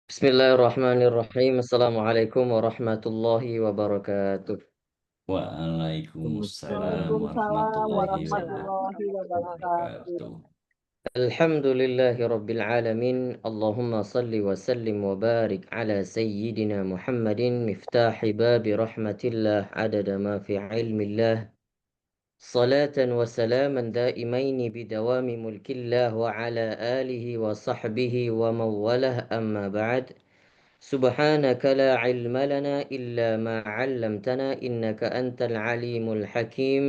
Bismillahirrahmanirrahim. Assalamualaikum warahmatullahi wabarakatuh. Waalaikumsalam Waalaikumsalam warahmatullahi warahmatullahi wabarakatuh. wabarakatuh. Alhamdulillahi rabbil alamin. Allahumma salli wa sallim wa barik ala sayyidina Muhammadin miftahi babi rahmatillah adada ma fi ilmillah. Salatan wa salaman daimaini bidawami mulkillah wa ala alihi wa sahbihi wa mawalah amma ba'd. سبحانك لا علم لنا إلا ما علمتنا إنك أنت العليم الحكيم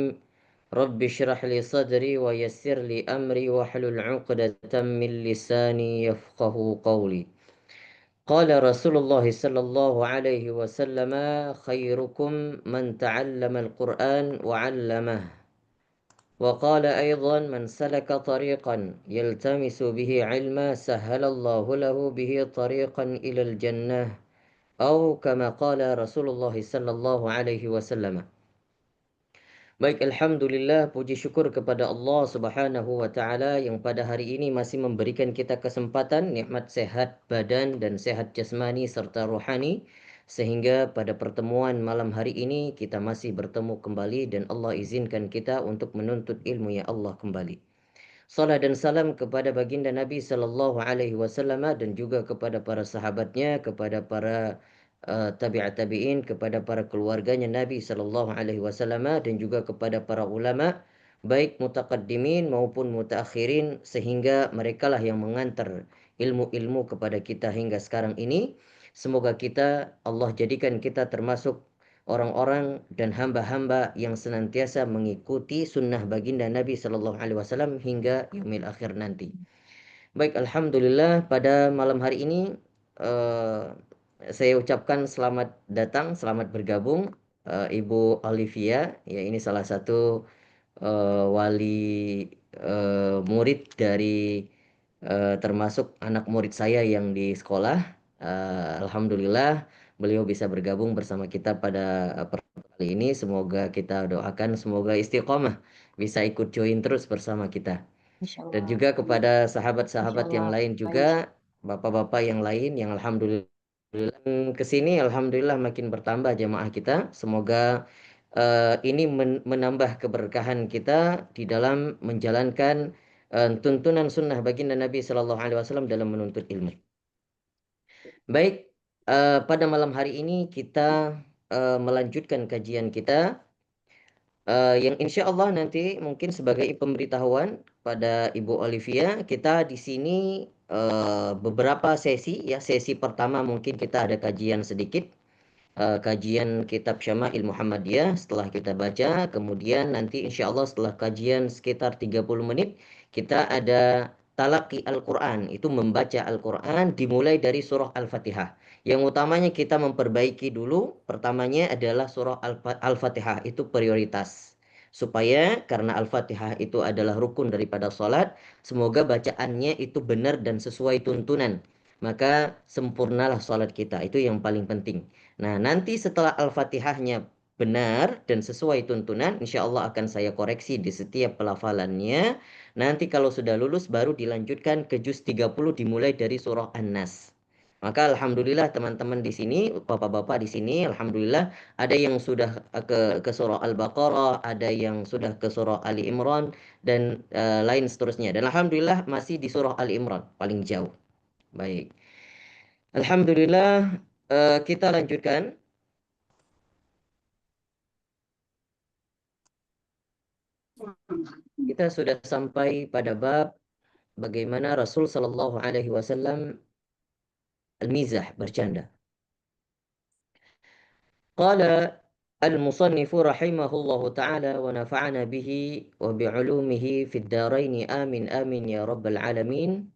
رب اشرح لي صدري ويسر لي أمري واحلل عقدة من لساني يفقه قولي قال رسول الله صلى الله عليه وسلم خيركم من تعلم القرآن وعلمه وقال أيضا من سلك طريقا يلتمس به علما سهل الله له به طريقا إلى الجنة أو كما قال رسول الله صلى الله عليه وسلم. Baik, Alhamdulillah, puji syukur kepada Allah Subhanahu wa Ta'ala yang pada hari ini masih memberikan kita kesempatan, nikmat sehat badan dan sehat jasmani serta rohani, sehingga pada pertemuan malam hari ini kita masih bertemu kembali dan Allah izinkan kita untuk menuntut ilmu ya Allah kembali. Salat dan salam kepada baginda Nabi sallallahu alaihi wasallam dan juga kepada para sahabatnya, kepada para tabi'at tabi'in, kepada para keluarganya Nabi sallallahu alaihi wasallam dan juga kepada para ulama baik mutaqaddimin maupun mutaakhirin sehingga merekalah yang mengantar ilmu-ilmu kepada kita hingga sekarang ini. Semoga Allah jadikan kita termasuk orang-orang dan hamba-hamba yang senantiasa mengikuti sunnah baginda Nabi Sallallahu Alaihi Wasallam hingga yaumil akhir nanti. Baik, Alhamdulillah pada malam hari ini saya ucapkan selamat datang, selamat bergabung Ibu Olivia. Ya, ini salah satu wali murid dari termasuk anak murid saya yang di sekolah. Alhamdulillah beliau bisa bergabung bersama kita pada pertemuan kali ini. Semoga kita doakan semoga istiqomah bisa ikut join terus bersama kita. Dan Insyaallah. juga kepada sahabat-sahabat yang Insyaallah. lain Baik. juga, bapak-bapak yang lain yang alhamdulillah kesini alhamdulillah makin bertambah jamaah kita. Semoga ini menambah keberkahan kita di dalam menjalankan tuntunan sunnah baginda Nabi Sallallahu Alaihi Wasallam dalam menuntut ilmu. Baik, pada malam hari ini kita melanjutkan kajian kita yang insya Allah nanti mungkin sebagai pemberitahuan pada Ibu Olivia, kita di sini beberapa sesi ya. Sesi pertama mungkin kita ada kajian sedikit, kajian kitab Syama'il Muhammadiyah setelah kita baca, kemudian nanti insya Allah setelah kajian sekitar 30 menit kita ada talaqi Al-Quran, itu membaca Al-Quran dimulai dari surah Al-Fatihah. Yang utamanya kita memperbaiki dulu, pertamanya adalah surah Al-Fatihah, itu prioritas. Supaya karena Al-Fatihah itu adalah rukun daripada salat, semoga bacaannya itu benar dan sesuai tuntunan. Maka sempurnalah salat kita, itu yang paling penting. Nah, nanti setelah Al-Fatihahnya benar dan sesuai tuntunan, insya Allah akan saya koreksi di setiap pelafalannya. Nanti kalau sudah lulus baru dilanjutkan ke juz 30 dimulai dari surah An-Nas. Maka alhamdulillah teman-teman di sini, bapak-bapak di sini, alhamdulillah ada yang sudah ke surah Al-Baqarah, ada yang sudah ke surah Ali Imran dan lain seterusnya. Dan alhamdulillah masih di surah Ali Imran paling jauh. Baik. Alhamdulillah kita lanjutkan. Kita sudah sampai pada bab bagaimana Rasul Shallallahu Alaihi Wasallam al-mizah bercanda. Qala al-musannif rahimahullahu ta'ala wa nafa'ana bihi wa bi'ulumihi fid daraini amin amin ya rabbal alamin.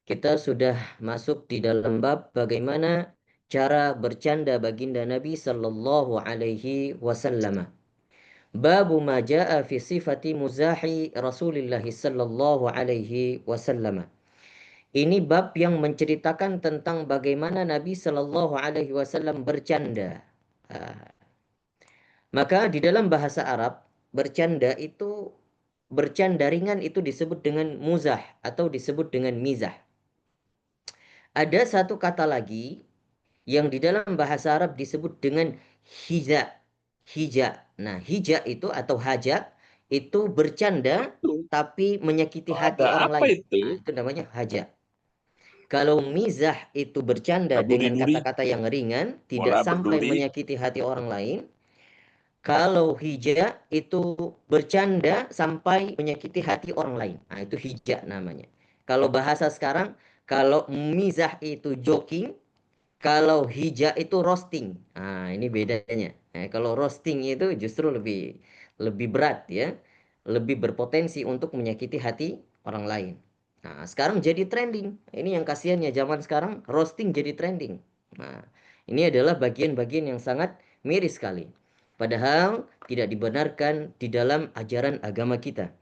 Kita sudah masuk di dalam bab bagaimana cara bercanda baginda Nabi sallallahu alaihi wasallam. Babu ma jaa fi sifati muzahi Rasulillah sallallahu alaihi wasallam. Ini bab yang menceritakan tentang bagaimana Nabi sallallahu alaihi wasallam bercanda. Ah, Maka di dalam bahasa Arab, bercanda ringan itu disebut dengan muzah atau disebut dengan mizah. Ada satu kata lagi yang di dalam bahasa Arab disebut dengan hija. Hija. Nah, hija itu atau haja itu bercanda Itu tapi menyakiti hati ada orang apa lain. Nah, itu? itu namanya haja. Kalau mizah itu bercanda dengan Duri-duri, kata-kata yang ringan, tidak bola sampai berduri. menyakiti hati orang lain. Kalau hija itu bercanda sampai menyakiti hati orang lain. Nah, itu hija namanya. Kalau bahasa sekarang, kalau mizah itu joking, kalau hija itu roasting. Nah, ini bedanya. Nah, kalau roasting itu justru lebih lebih berat ya. Lebih berpotensi untuk menyakiti hati orang lain. Nah, sekarang jadi trending. Ini yang kasihannya zaman sekarang roasting jadi trending. Nah, ini adalah bagian-bagian yang sangat miris sekali. Padahal tidak dibenarkan di dalam ajaran agama kita.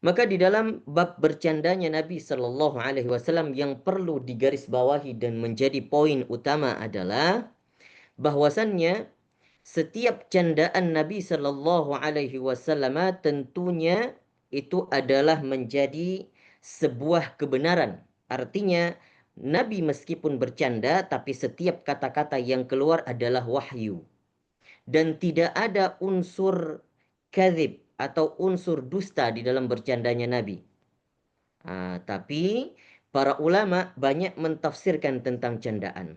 Maka di dalam bab bercandanya Nabi Shallallahu Alaihi Wasallam yang perlu digarisbawahi dan menjadi poin utama adalah bahwasannya setiap candaan Nabi Shallallahu Alaihi Wasallam tentunya itu adalah menjadi sebuah kebenaran. Artinya Nabi meskipun bercanda tapi setiap kata-kata yang keluar adalah wahyu dan tidak ada unsur kadzib atau unsur dusta di dalam bercandanya Nabi. Tapi para ulama banyak mentafsirkan tentang candaan.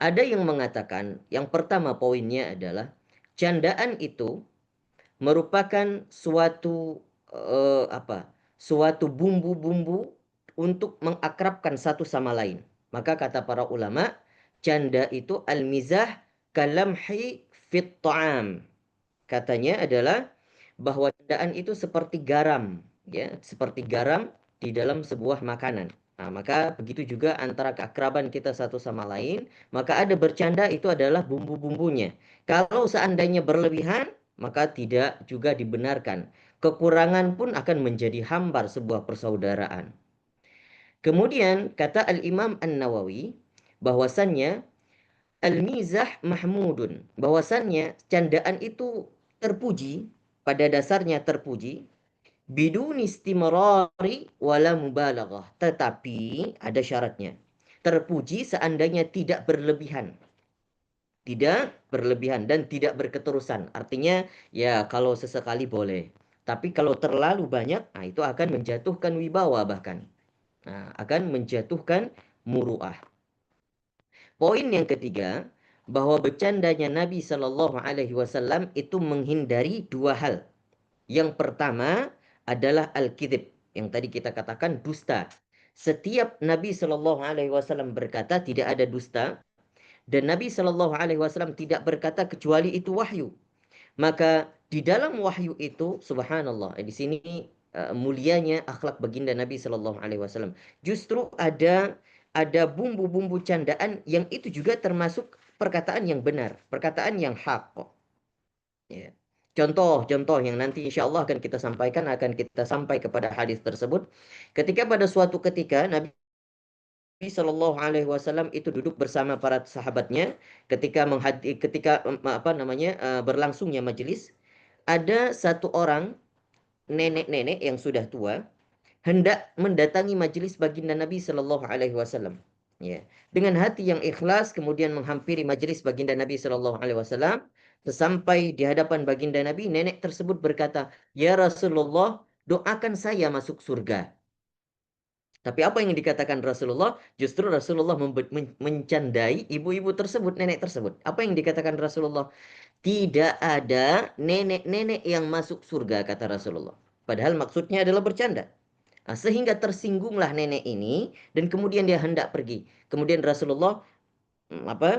Ada yang mengatakan, yang pertama poinnya adalah candaan itu merupakan suatu suatu bumbu-bumbu untuk mengakrabkan satu sama lain. Maka kata para ulama, canda itu al-mizah kalamhi fit ta'am. Katanya adalah bahwa candaan itu seperti garam, ya, seperti garam di dalam sebuah makanan. Nah, maka begitu juga antara keakraban kita satu sama lain, maka ada bercanda itu adalah bumbu-bumbunya. Kalau seandainya berlebihan, maka tidak juga dibenarkan. Kekurangan pun akan menjadi hambar sebuah persaudaraan. Kemudian kata Al-Imam An-Nawawi bahwasannya al-mizah mahmudun, bahwasannya candaan itu terpuji, pada dasarnya terpuji, bidun istimrari wala mubalaghah, tetapi ada syaratnya. Terpuji seandainya tidak berlebihan. Tidak berlebihan dan tidak berketerusan. Artinya ya kalau sesekali boleh. Tapi kalau terlalu banyak, nah itu akan menjatuhkan wibawa bahkan. Nah, akan menjatuhkan muruah. Poin yang ketiga, bahwa bercandanya Nabi Shallallahu Alaihi Wasallam itu menghindari dua hal. Yang pertama adalah al-kidib, yang tadi kita katakan dusta. Setiap Nabi Shallallahu Alaihi Wasallam berkata tidak ada dusta, dan Nabi Shallallahu Alaihi Wasallam tidak berkata kecuali itu wahyu. Maka di dalam wahyu itu, subhanallah, di sini mulianya akhlak baginda Nabi Shallallahu Alaihi Wasallam. Justru ada bumbu-bumbu candaan yang itu juga termasuk perkataan yang benar, perkataan yang hak. Ya. Contoh-contoh yang nanti insya Allah akan kita sampaikan, akan kita sampai kepada hadis tersebut. Ketika pada suatu ketika Nabi Shallallahu Alaihi Wasallam itu duduk bersama para sahabatnya ketika berlangsungnya majelis, ada satu orang nenek-nenek yang sudah tua hendak mendatangi majelis baginda Nabi Shallallahu Alaihi Wasallam. Ya, dengan hati yang ikhlas kemudian menghampiri majelis baginda Nabi Shallallahu Alaihi Wasallam. Sesampai di hadapan baginda Nabi, nenek tersebut berkata, "Ya Rasulullah, doakan saya masuk surga." Tapi apa yang dikatakan Rasulullah? Justru Rasulullah mencandai ibu-ibu tersebut, nenek tersebut. Apa yang dikatakan Rasulullah? Tidak ada nenek-nenek yang masuk surga, kata Rasulullah. Padahal maksudnya adalah bercanda. Nah, sehingga tersinggunglah nenek ini dan kemudian dia hendak pergi. Kemudian Rasulullah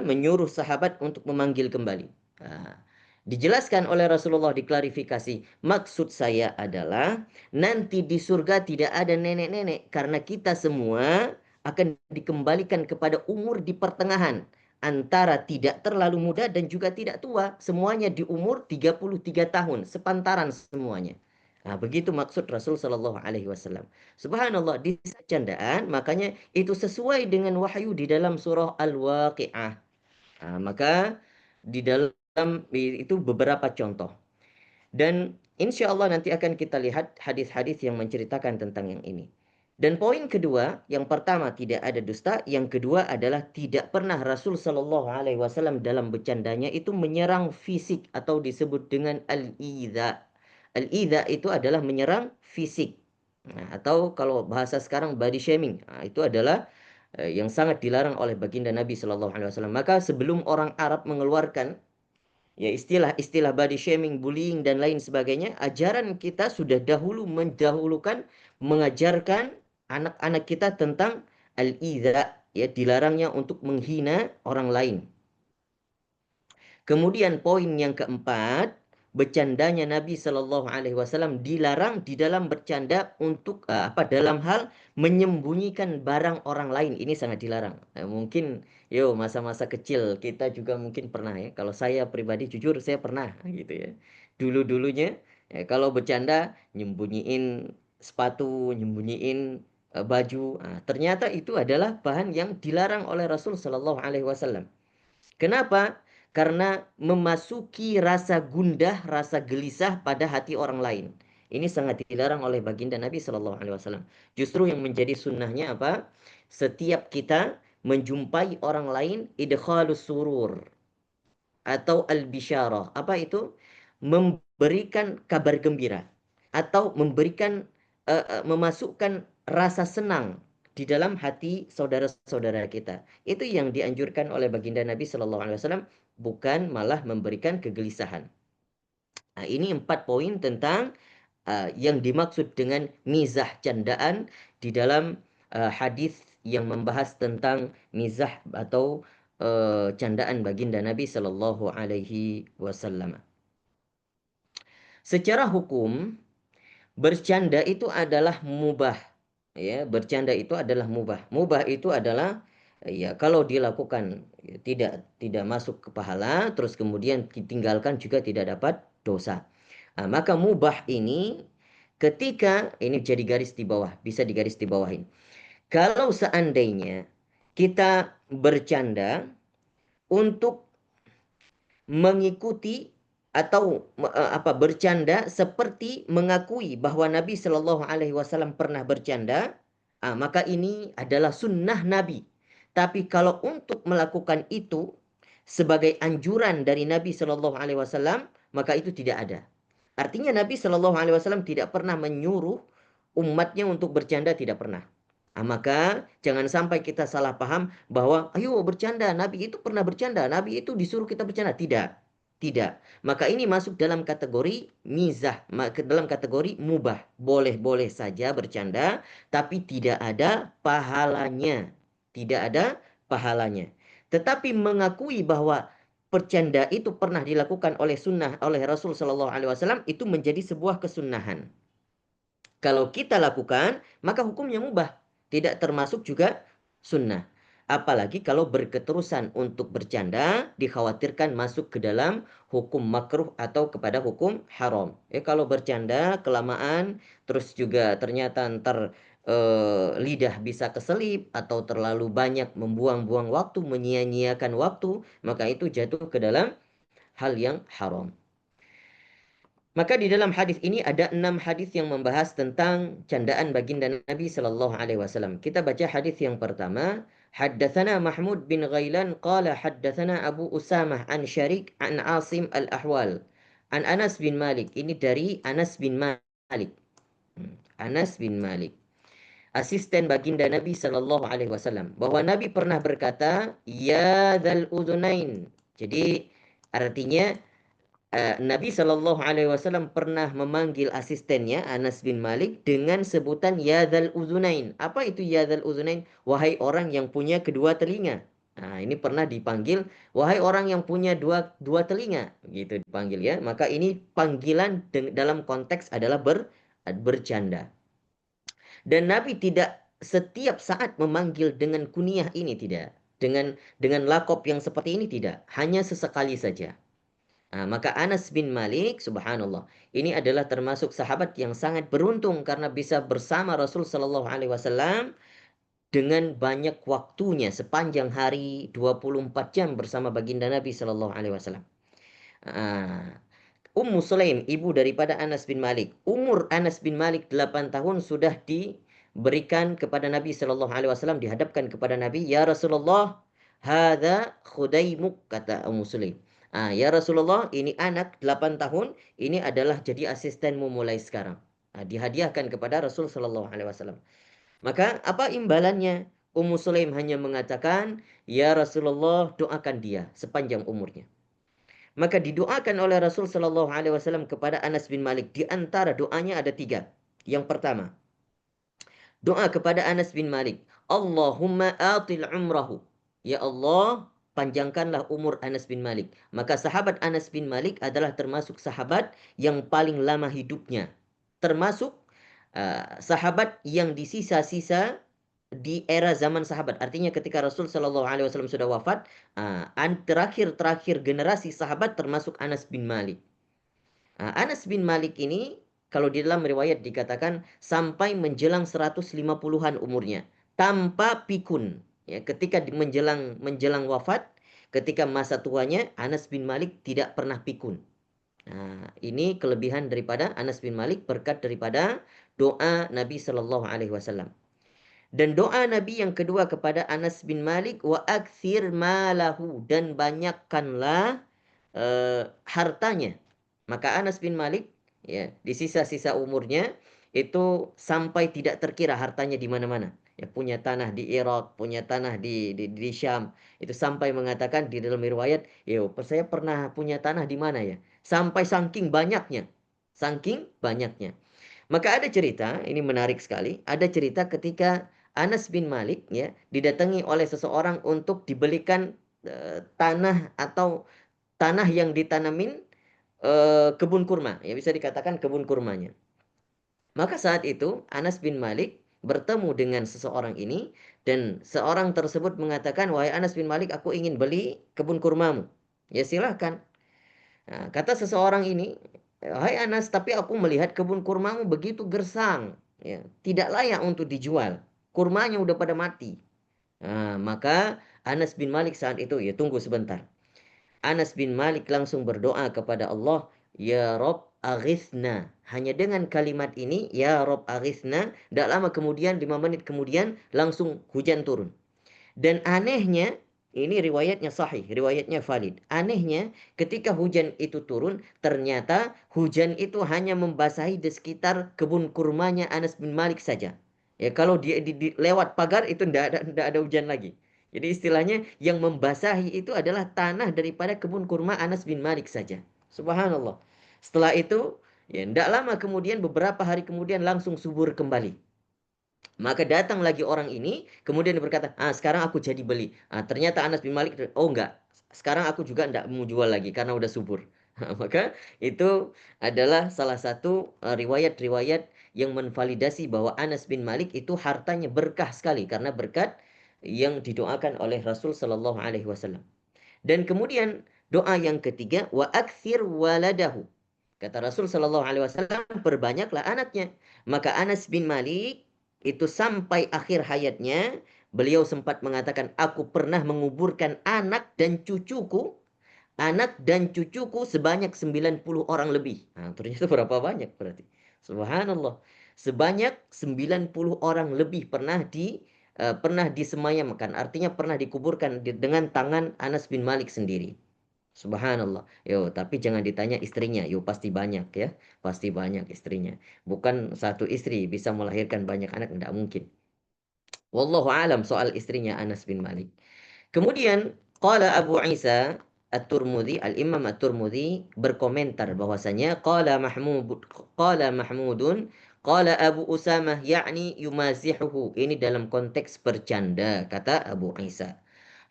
menyuruh sahabat untuk memanggil kembali. Nah, dijelaskan oleh Rasulullah, diklarifikasi. Maksud saya adalah nanti di surga tidak ada nenek-nenek karena kita semua akan dikembalikan kepada umur di pertengahan antara tidak terlalu muda dan juga tidak tua. Semuanya di umur 33 tahun, sepantaran semuanya. Nah, begitu maksud Rasul Shallallahu Alaihi Wasallam. Subhanallah, di candaan, makanya itu sesuai dengan wahyu di dalam surah Al-Waqi'ah. Nah, maka di dalam itu beberapa contoh. Dan insya Allah nanti akan kita lihat hadis-hadis yang menceritakan tentang yang ini. Dan poin kedua, yang pertama tidak ada dusta, yang kedua adalah tidak pernah Rasul Shallallahu Alaihi Wasallam dalam bercandanya itu menyerang fisik atau disebut dengan al-idha. Al-idha itu adalah menyerang fisik. Nah, atau kalau bahasa sekarang body shaming, nah, itu adalah yang sangat dilarang oleh baginda Nabi Shallallahu Alaihi Wasallam. Maka sebelum orang Arab mengeluarkan ya istilah-istilah body shaming, bullying dan lain sebagainya, ajaran kita sudah dahulu mendahulukan mengajarkan anak-anak kita tentang al-idza, ya dilarangnya untuk menghina orang lain. Kemudian poin yang keempat, bercandanya Nabi Shallallahu Alaihi Wasallam dilarang di dalam bercanda untuk dalam hal menyembunyikan barang orang lain. Ini sangat dilarang. Mungkin masa-masa kecil kita juga mungkin pernah ya. Kalau saya pribadi jujur saya pernah gitu ya. Dulu-dulunya ya, kalau bercanda nyembunyiin sepatu, nyembunyiin baju. Nah, ternyata itu adalah bahan yang dilarang oleh Rasul Shallallahu Alaihi Wasallam. Kenapa? Karena memasuki rasa gundah, rasa gelisah pada hati orang lain. Ini sangat dilarang oleh baginda Nabi Shallallahu Alaihi Wasallam. Justru yang menjadi sunnahnya apa? Setiap kita menjumpai orang lain, idkhalus surur atau al-bisyarah. Apa itu? Memberikan kabar gembira atau memberikan memasukkan rasa senang di dalam hati saudara-saudara kita. Itu yang dianjurkan oleh baginda Nabi Shallallahu Alaihi Wasallam, bukan malah memberikan kegelisahan. Nah, ini 4 poin tentang yang dimaksud dengan mizah candaan di dalam hadis yang membahas tentang mizah atau candaan baginda Nabi Shallallahu Alaihi Wasallam. Secara hukum, bercanda itu adalah mubah. Ya, bercanda itu adalah mubah. Mubah itu adalah ya kalau dilakukan ya, tidak masuk ke pahala, terus kemudian ditinggalkan juga tidak dapat dosa. Nah, maka mubah ini ketika ini jadi garis di bawah, bisa digaris di bawahin. Kalau seandainya kita bercanda untuk mengikuti atau bercanda seperti mengakui bahwa Nabi Shallallahu Alaihi Wasallam pernah bercanda, maka ini adalah sunnah Nabi. Tapi kalau untuk melakukan itu sebagai anjuran dari Nabi Shallallahu Alaihi Wasallam, maka itu tidak ada. Artinya Nabi Shallallahu Alaihi Wasallam tidak pernah menyuruh umatnya untuk bercanda, tidak pernah. Maka jangan sampai kita salah paham bahwa ayo bercanda, Nabi itu pernah bercanda, Nabi itu disuruh kita bercanda. Tidak. Tidak. Maka ini masuk dalam kategori mizah, dalam kategori mubah. Boleh-boleh saja bercanda, tapi tidak ada pahalanya. Tidak ada pahalanya. Tetapi mengakui bahwa bercanda itu pernah dilakukan oleh sunnah oleh Rasul Shallallahu Alaihi Wasallam itu menjadi sebuah kesunnahan. Kalau kita lakukan, maka hukumnya mubah. Tidak termasuk juga sunnah. Apalagi kalau berketerusan untuk bercanda, dikhawatirkan masuk ke dalam hukum makruh atau kepada hukum haram. Kalau bercanda, kelamaan, terus juga ternyata ntar lidah bisa keselip atau terlalu banyak membuang-buang waktu, menyia-nyiakan waktu, maka itu jatuh ke dalam hal yang haram. Maka di dalam hadis ini ada 6 hadis yang membahas tentang candaan baginda Nabi Sallallahu Alaihi Wasallam. Kita baca hadis yang pertama. Haddatsana Mahmud bin Ghailan qala haddatsana Abu Usamah an Syarik an Asim al-Ahwal an Anas bin Malik. Ini dari Anas bin Malik. Anas bin Malik, asisten baginda Nabi Sallallahu Alaihi Wasallam, bahwa Nabi pernah berkata, ya dzal udhunain. Jadi artinya Nabi Shallallahu Alaihi Wasallam pernah memanggil asistennya Anas bin Malik dengan sebutan Yadzal Uzunain. Apa itu Yadzal Uzunain? Wahai orang yang punya kedua telinga. Nah, ini pernah dipanggil wahai orang yang punya dua telinga, gitu dipanggil ya. Maka ini panggilan dalam konteks adalah bercanda. Dan Nabi tidak setiap saat memanggil dengan kunyah ini, tidak. Dengan lakop yang seperti ini tidak. Hanya sesekali saja. Maka Anas bin Malik, subhanallah, ini adalah termasuk sahabat yang sangat beruntung karena bisa bersama Rasul Shallallahu Alaihi Wasallam dengan banyak waktunya sepanjang hari 24 jam bersama baginda Nabi Shallallahu Alaihi Wasallam. Ummu Sulaim, ibu daripada Anas bin Malik. Umur Anas bin Malik 8 tahun sudah berikan kepada Nabi sallallahu alaihi wasallam, dihadapkan kepada Nabi, "Ya Rasulullah, hadza khudaimuk," kata Ummu Sulaim. Ya Rasulullah, ini anak 8 tahun, ini adalah jadi asistenmu mulai sekarang. Dihadiahkan kepada Rasul sallallahu alaihi wasallam. Maka apa imbalannya? Ummu Sulaim hanya mengatakan, "Ya Rasulullah, doakan dia sepanjang umurnya." Maka didoakan oleh Rasul sallallahu alaihi wasallam kepada Anas bin Malik. Di antara doanya ada 3. Yang pertama, doa kepada Anas bin Malik, Allahumma atil umrahu. Ya Allah, panjangkanlah umur Anas bin Malik. Maka sahabat Anas bin Malik adalah termasuk sahabat yang paling lama hidupnya. Termasuk sahabat yang di sisa-sisa di era zaman sahabat. Artinya ketika Rasul Shallallahu Alaihi Wasallam sudah wafat, terakhir generasi sahabat termasuk Anas bin Malik. Anas bin Malik ini kalau di dalam riwayat dikatakan sampai menjelang 150-an umurnya tanpa pikun. Ya, ketika menjelang wafat, ketika masa tuanya, Anas bin Malik tidak pernah pikun. Ini kelebihan daripada Anas bin Malik berkat daripada doa Nabi Shallallahu Alaihi Wasallam. Dan doa Nabi yang kedua kepada Anas bin Malik, wa akthir malahu, dan banyakkanlah hartanya. Maka Anas bin Malik, ya, di sisa-sisa umurnya itu sampai tidak terkira hartanya di mana-mana. Ya, punya tanah di Irak, punya tanah di Syam. Itu sampai mengatakan di dalam riwayat, saya pernah punya tanah di mana ya? Sampai saking banyaknya. Saking banyaknya. Maka ada cerita, ini menarik sekali. Ada cerita ketika Anas bin Malik, ya, didatangi oleh seseorang untuk dibelikan tanah atau tanah yang ditanamin kebun kurma, ya bisa dikatakan kebun kurmanya. Maka saat itu Anas bin Malik bertemu dengan seseorang ini, dan seorang tersebut mengatakan, "Wahai Anas bin Malik, aku ingin beli kebun kurmamu." Ya silahkan. Kata seseorang ini, "Hai Anas, tapi aku melihat kebun kurmamu begitu gersang, ya, tidak layak untuk dijual. Kurmanya udah pada mati." Maka Anas bin Malik saat itu, ya tunggu sebentar. Anas bin Malik langsung berdoa kepada Allah, "Ya Rob aghithna." Hanya dengan kalimat ini, "Ya Rob aghithna," tidak lama kemudian, 5 menit kemudian, langsung hujan turun. Dan anehnya, ini riwayatnya sahih, riwayatnya valid. Anehnya, ketika hujan itu turun, ternyata hujan itu hanya membasahi di sekitar kebun kurmanya Anas bin Malik saja. Ya, kalau dia lewat pagar itu tidak ada hujan lagi. Jadi istilahnya yang membasahi itu adalah tanah daripada kebun kurma Anas bin Malik saja. Subhanallah. Setelah itu, ya tidak lama kemudian, beberapa hari kemudian langsung subur kembali. Maka datang lagi orang ini, kemudian berkata, sekarang aku jadi beli. Ternyata Anas bin Malik, oh enggak, sekarang aku juga enggak mau jual lagi karena udah subur. Maka itu adalah salah satu riwayat-riwayat yang menvalidasi bahwa Anas bin Malik itu hartanya berkah sekali karena berkat yang didoakan oleh Rasul Shallallahu Alaihi Wasallam. Dan kemudian doa yang ketiga, wa akthir waladahu. Kata Rasul Shallallahu Alaihi Wasallam, perbanyaklah anaknya. Maka Anas bin Malik itu sampai akhir hayatnya, beliau sempat mengatakan, aku pernah menguburkan anak dan cucuku sebanyak 90 orang lebih. Ternyata berapa banyak berarti. Subhanallah. Sebanyak 90 orang lebih pernah disemayamkan. Artinya pernah dikuburkan dengan tangan Anas bin Malik sendiri. Subhanallah. Tapi jangan ditanya istrinya. Pasti banyak ya. Pasti banyak istrinya. Bukan satu istri bisa melahirkan banyak anak. Tidak mungkin. Wallahu alam soal istrinya Anas bin Malik. Kemudian qala Abu Isa At-Tirmidzi, Al-Imam At-Tirmidzi berkomentar bahwasanya qala Mahmudun qala Abu Usamah yakni yumazihuhu. Ini dalam konteks bercanda, kata Abu Isa.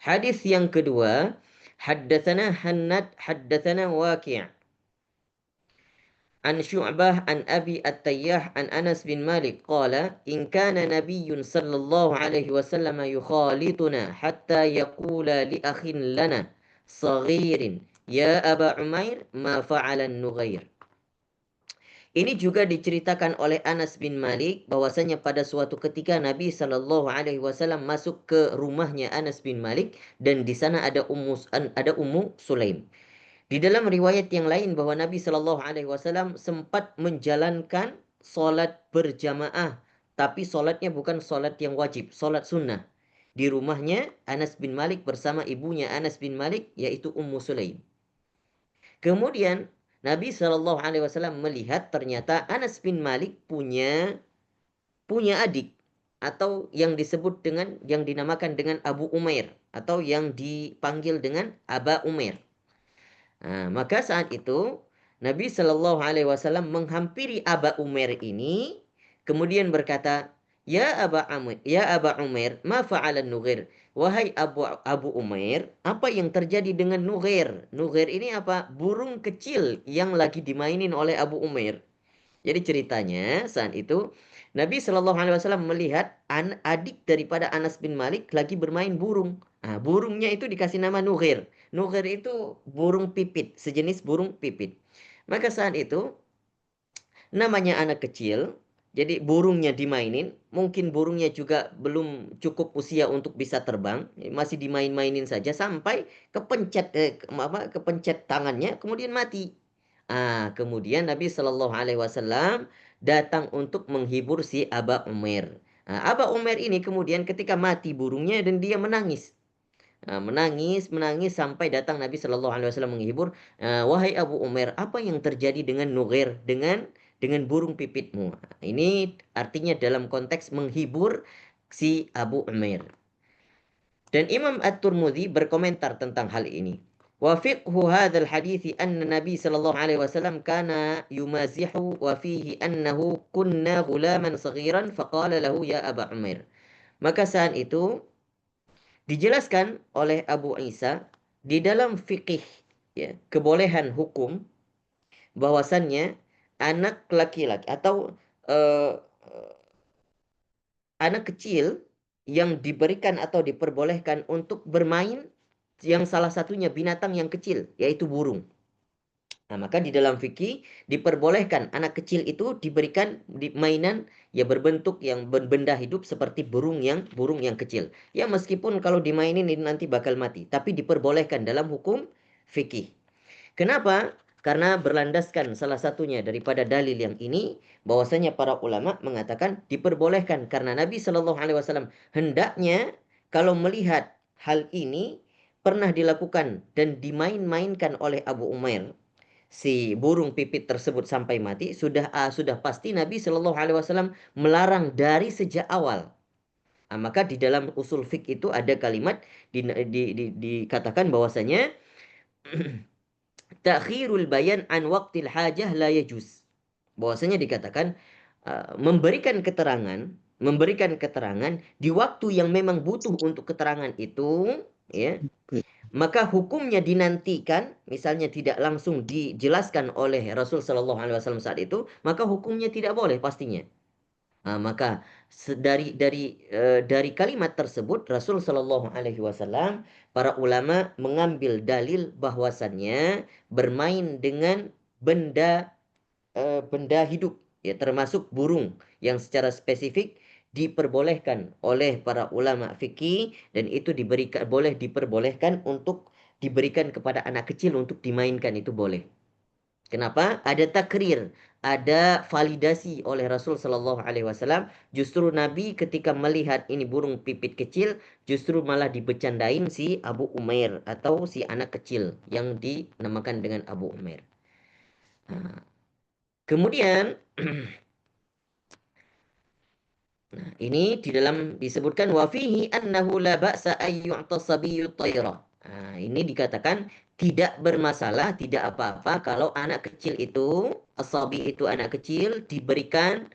Hadis yang kedua, haddatsana Hannad haddatsana Waqi' عن شعبة عن أبي التياح عن أنس بن مالك قال إن كان نبي صلى الله عليه وسلم يخالطنا حتى يقول لأخ لنا صغير يا أبا عمير ما فعل النغير. Ini juga diceritakan oleh Anas bin Malik bahwasanya pada suatu ketika Nabi Shallallahu Alaihi Wasallam masuk ke rumahnya Anas bin Malik, dan di sana ada Ummu Sulaim. Di dalam riwayat yang lain bahwa Nabi Shallallahu Alaihi Wasallam sempat menjalankan sholat berjamaah tapi sholatnya bukan sholat yang wajib, sholat sunnah. Di rumahnya Anas bin Malik bersama ibunya Anas bin Malik, yaitu Ummu Sulaim. Kemudian Nabi Shallallahu Alaihi Wasallam melihat ternyata Anas bin Malik punya adik atau yang disebut dengan yang dinamakan dengan Abu Umair atau yang dipanggil dengan Aba Umair. Nah, maka saat itu Nabi Shallallahu Alaihi Wasallam menghampiri Aba Umair ini, kemudian berkata, Ya Aba Umair, ma fa'alan Nughair? Wahai Abu Umair, apa yang terjadi dengan Nughair? Nughair ini apa? Burung kecil yang lagi dimainin oleh Abu Umair. Jadi ceritanya saat itu Nabi Shallallahu Alaihi Wasallam melihat adik daripada Anas bin Malik lagi bermain burung. Nah, burungnya itu dikasih nama Nughair. Nughair itu burung pipit, sejenis burung pipit. Maka saat itu namanya anak kecil, jadi burungnya dimainin, mungkin burungnya juga belum cukup usia untuk bisa terbang, masih dimain-mainin saja sampai kepencet tangannya, kemudian mati. Kemudian Nabi Shallallahu Alaihi Wasallam datang untuk menghibur si Aba Umair. Aba Umair ini kemudian ketika mati burungnya dan dia menangis. Menangis sampai datang Nabi Shallallahu Alaihi Wasallam menghibur. Wahai Abu Umair, apa yang terjadi dengan Nughair, dengan burung pipitmu? Ini artinya dalam konteks menghibur si Abu Umair. Dan Imam At-Tirmidzi berkomentar tentang hal ini. Wa fiqhu hadzal hadithi anna Nabi sallallahu alaihi wasallam kana yumazihu wa fihi annahu kunna ghulaman saghiran faqala lahu ya Aba Umair. Maka saat itu dijelaskan oleh Abu Isa di dalam fikih, ya, kebolehan hukum bahwasannya anak laki-laki atau eh, anak kecil yang diberikan atau diperbolehkan untuk bermain, yang salah satunya binatang yang kecil yaitu burung. Nah, maka di dalam fikih diperbolehkan anak kecil itu diberikan mainan ya berbentuk yang benda hidup seperti burung yang kecil. Ya meskipun kalau dimainin ini nanti bakal mati, tapi diperbolehkan dalam hukum fikih. Kenapa? Karena berlandaskan salah satunya daripada dalil yang ini bahwasanya para ulama mengatakan diperbolehkan karena Nabi Shallallahu Alaihi Wasallam hendaknya kalau melihat hal ini pernah dilakukan dan dimain-mainkan oleh Abu Umair, si burung pipit tersebut sampai mati, sudah pasti Nabi Shallallahu Alaihi Wasallam melarang dari sejak awal. Maka di dalam usul fik itu ada kalimat dikatakan bahwasanya takhirul bayan an waqtil hajah la yajuz. Bahwasanya dikatakan memberikan keterangan di waktu yang memang butuh untuk keterangan itu, ya, maka hukumnya dinantikan, misalnya tidak langsung dijelaskan oleh Rasul Shallallahu Alaihi Wasallam saat itu, maka hukumnya tidak boleh pastinya. Maka dari kalimat tersebut Rasul Shallallahu Alaihi Wasallam, para ulama mengambil dalil bahwasannya bermain dengan benda hidup, ya termasuk burung yang secara spesifik diperbolehkan oleh para ulama fikih, dan itu boleh diperbolehkan untuk diberikan kepada anak kecil untuk dimainkan, itu boleh. Kenapa? Ada takrir, ada validasi oleh Rasul Shallallahu Alaihi Wasallam. Justru Nabi ketika melihat ini burung pipit kecil, justru malah dibecandain si Abu Umair atau si anak kecil yang dinamakan dengan Abu Umair. Nah, kemudian ini di dalam disebutkan wa fihi annahu la ba'sa ay yu'ta sabiyyu tayra. Ini dikatakan tidak bermasalah, tidak apa-apa kalau anak kecil itu, asabi itu anak kecil diberikan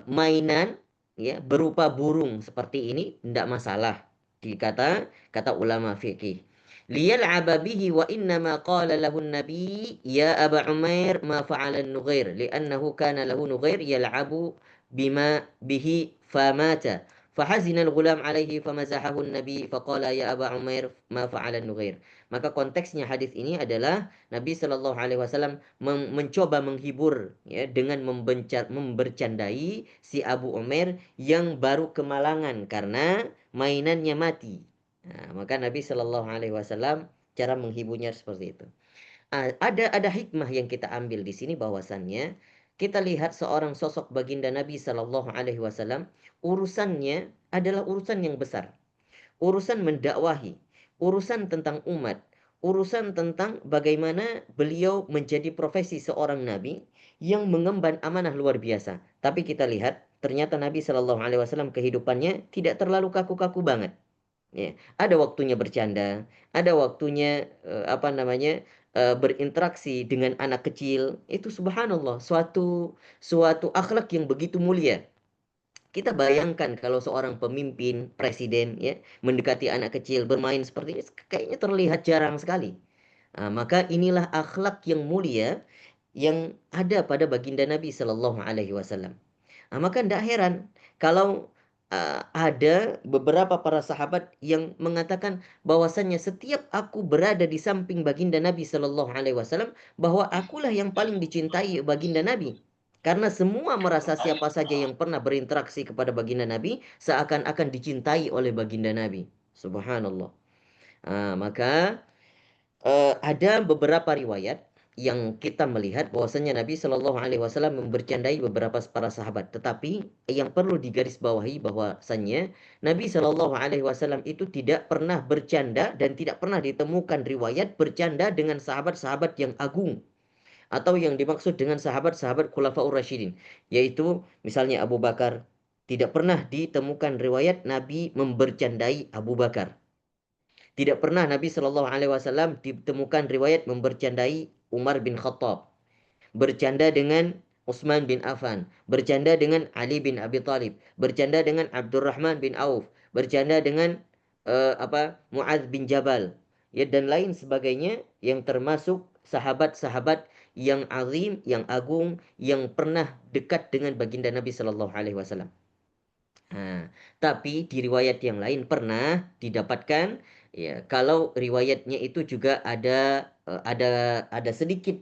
mainan ya berupa burung seperti ini, tidak masalah. Kata ulama fikih. Liyal'aba bihi wa innama qala lahu an-nabi ya Aba Umair ma fa'ala an-Nughair li'annahu kana lahu Nughair yal'abu bima bihi famata fahazina al-ghulam alaihi famazahahu an-nabi faqala ya Aba Umair ma fa'ala an-Nughair. Maka konteksnya hadis ini adalah Nabi Shallallahu Alaihi Wasallam mencoba menghibur ya dengan membercandai si Abu Umair yang baru kemalangan karena mainannya mati. Maka Nabi Shallallahu Alaihi Wasallam cara menghiburnya seperti itu. Ada hikmah yang kita ambil di sini bahwasannya kita lihat seorang sosok baginda Nabi Sallallahu Alaihi Wasallam, urusannya adalah urusan yang besar, urusan mendakwahi, urusan tentang umat, urusan tentang bagaimana beliau menjadi profesi seorang nabi yang mengemban amanah luar biasa. Tapi kita lihat ternyata Nabi Shallallahu Alaihi Wasallam kehidupannya tidak terlalu kaku-kaku banget. Ya, ada waktunya bercanda, ada waktunya berinteraksi dengan anak kecil. Itu subhanallah, suatu akhlak yang begitu mulia. Kita bayangkan kalau seorang pemimpin, presiden ya, mendekati anak kecil, bermain seperti ini, kayaknya terlihat jarang sekali. Maka inilah akhlak yang mulia yang ada pada baginda Nabi Shallallahu Alaihi Wasallam. Maka tidak heran kalau ada beberapa para sahabat yang mengatakan bahwasannya setiap aku berada di samping baginda Nabi Shallallahu Alaihi Wasallam, bahwa akulah yang paling dicintai baginda Nabi. Karena semua merasa siapa saja yang pernah berinteraksi kepada baginda Nabi seakan-akan dicintai oleh baginda Nabi. Subhanallah. Maka ada beberapa riwayat yang kita melihat bahwasanya Nabi Shallallahu Alaihi Wasallam membercandai beberapa para sahabat. Tetapi yang perlu digarisbawahi bahwasanya Nabi Shallallahu Alaihi Wasallam itu tidak pernah bercanda dan tidak pernah ditemukan riwayat bercanda dengan sahabat-sahabat yang agung atau yang dimaksud dengan sahabat-sahabat Khulafaur Rasyidin, yaitu misalnya Abu Bakar. Tidak pernah ditemukan riwayat Nabi membercandai Abu Bakar. Tidak pernah Nabi Shallallahu Alaihi Wasallam ditemukan riwayat membercandai Umar bin Khattab, bercanda dengan Utsman bin Affan, bercanda dengan Ali bin Abi Thalib, bercanda dengan Abdurrahman bin Auf, bercanda dengan Muadz bin Jabal, ya, dan lain sebagainya yang termasuk sahabat-sahabat yang azim, yang agung, yang pernah dekat dengan baginda Nabi Shallallahu Alaihi Wasallam. Tapi di riwayat yang lain pernah didapatkan, ya, kalau riwayatnya itu juga ada sedikit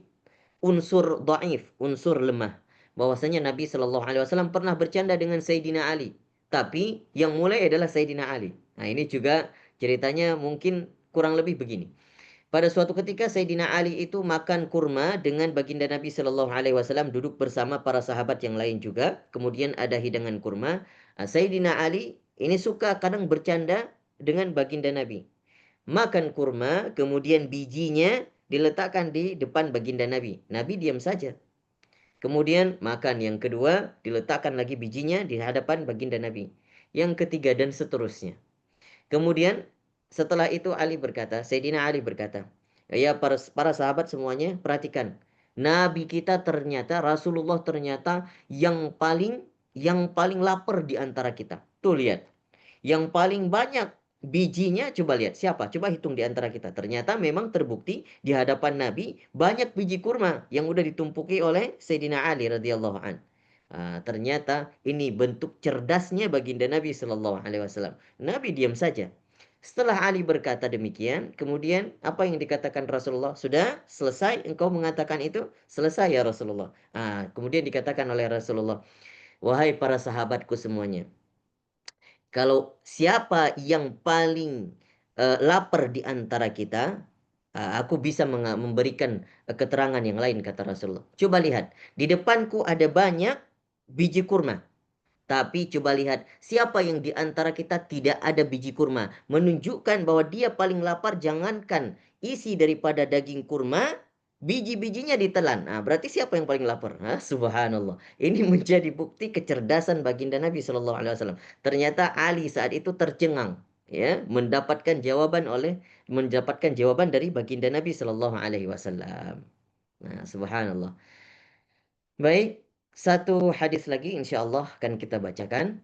unsur dhaif, unsur lemah. Bahwasanya Nabi Shallallahu Alaihi Wasallam pernah bercanda dengan Sayyidina Ali. Tapi yang mulai adalah Sayyidina Ali. Nah, ini juga ceritanya mungkin kurang lebih begini. Pada suatu ketika Sayyidina Ali itu makan kurma dengan baginda Nabi Shallallahu Alaihi Wasallam, duduk bersama para sahabat yang lain juga. Kemudian ada hidangan kurma. Sayyidina Ali ini suka kadang bercanda dengan baginda Nabi. Makan kurma, kemudian bijinya diletakkan di depan baginda Nabi. Nabi diam saja. Kemudian makan yang kedua, diletakkan lagi bijinya di hadapan baginda Nabi. Yang ketiga dan seterusnya. Kemudian setelah itu Sayyidina Ali berkata, ya para sahabat semuanya perhatikan. Nabi kita ternyata, Rasulullah ternyata yang paling lapar di antara kita. Tuh lihat. Yang paling banyak bijinya, coba lihat siapa? Coba hitung di antara kita. Ternyata memang terbukti di hadapan Nabi banyak biji kurma yang udah ditumpuki oleh Sayyidina Ali radhiyallahu an. Ternyata ini bentuk cerdasnya baginda Nabi Shallallahu Alaihi Wasallam. Nabi diam saja. Setelah Ali berkata demikian, kemudian apa yang dikatakan Rasulullah? Sudah selesai engkau mengatakan itu? Selesai ya Rasulullah. Kemudian dikatakan oleh Rasulullah, wahai para sahabatku semuanya, kalau siapa yang paling lapar di antara kita, aku bisa memberikan keterangan yang lain, kata Rasulullah. Coba lihat, di depanku ada banyak biji kurma. Tapi coba lihat, siapa yang di antara kita tidak ada biji kurma. Menunjukkan bahwa dia paling lapar, jangankan isi daripada daging kurma, biji-bijinya ditelan. Berarti siapa yang paling lapar? Subhanallah. Ini menjadi bukti kecerdasan baginda Nabi Shallallahu Alaihi Wasallam. Ternyata Ali saat itu tercengang, ya, mendapatkan jawaban dari baginda Nabi Shallallahu Alaihi Wasallam. Subhanallah. Baik, satu hadis lagi insyaallah akan kita bacakan.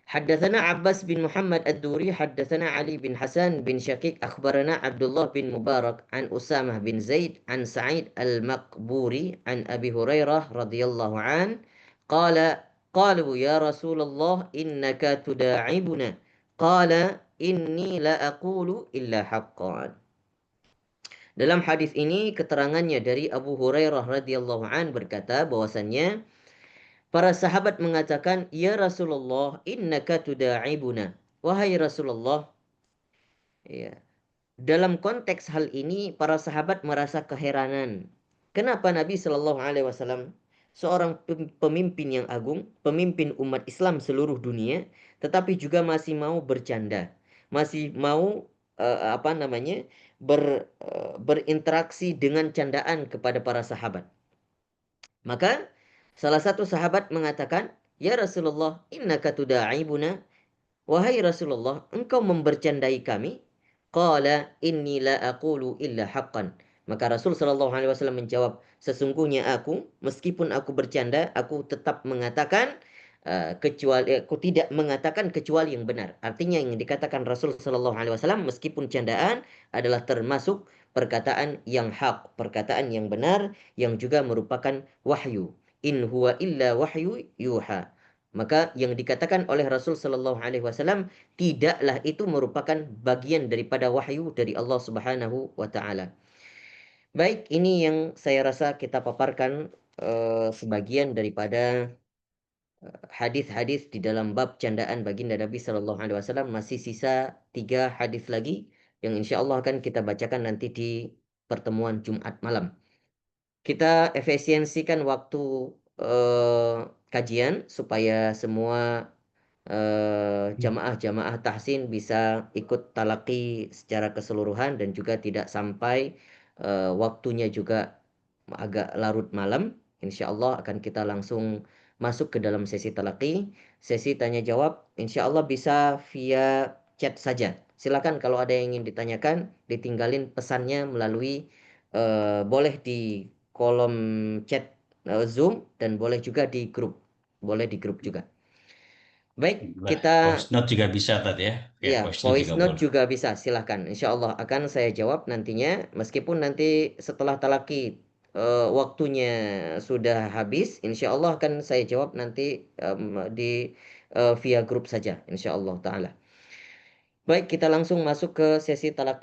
حدثنا عباس بن محمد الدوري حدثنا علي بن حسن بن شقيق أخبرنا عبد الله بن مبارك عن أسامة بن زيد عن سعيد المقبوري عن أبي هريرة رضي الله عنه قال قالوا يا رسول الله إنك تداعبنا قال إني لا أقول إلا حقا. Dalam hadis ini keterangannya dari Abu Hurairah radhiyallahu an berkata bahwasannya para sahabat mengatakan, "Ya Rasulullah, innaka tuda'ibuna." Wahai Rasulullah, ya. Dalam konteks hal ini para sahabat merasa keheranan. Kenapa Nabi Shallallahu alaihi wasallam seorang pemimpin yang agung, pemimpin umat Islam seluruh dunia, tetapi juga masih mau bercanda, masih mau apa namanya berinteraksi dengan candaan kepada para sahabat. Maka salah satu sahabat mengatakan, "Ya Rasulullah, innaka tuda'ibuna." Wahai Rasulullah, engkau membercandai kami? Qala inni la aqulu illa haqqan. Maka Rasul sallallahu alaihi wasallam menjawab, sesungguhnya aku, meskipun aku bercanda, aku tetap mengatakan kecuali aku tidak mengatakan kecuali yang benar. Artinya yang dikatakan Rasul sallallahu alaihi wasallam meskipun candaan adalah termasuk perkataan yang hak, perkataan yang benar yang juga merupakan wahyu. In huwa illa wahyu yuha. Maka yang dikatakan oleh Rasul Sallallahu Alaihi Wasallam tidaklah itu merupakan bagian daripada wahyu dari Allah Subhanahu wa Ta'ala. Baik, ini yang saya rasa kita paparkan sebagian daripada hadis-hadis di dalam bab candaan baginda Nabi Sallallahu Alaihi Wasallam. Masih sisa 3 hadis lagi yang insya Allah akan kita bacakan nanti di pertemuan Jumat malam. Kita efisiensikan waktu kajian supaya semua jamaah-jamaah tahsin bisa ikut talaki secara keseluruhan dan juga tidak sampai waktunya juga agak larut malam. Insya Allah akan kita langsung masuk ke dalam sesi talaki, sesi tanya jawab. Insya Allah bisa via chat saja. Silakan kalau ada yang ingin ditanyakan, ditinggalin pesannya melalui boleh di kolom chat Zoom dan boleh juga di grup. Boleh di grup juga. Baik, Nah, kita voice note juga bisa tadi ya. Ya, ya voice note voice juga note boleh. juga bisa, silahkan. Insya Allah akan saya jawab nantinya, meskipun nanti setelah talaki waktunya sudah habis, insya Allah akan saya jawab nanti di via grup saja, insya Allah Ta'ala. Baik, kita langsung masuk ke sesi talaki.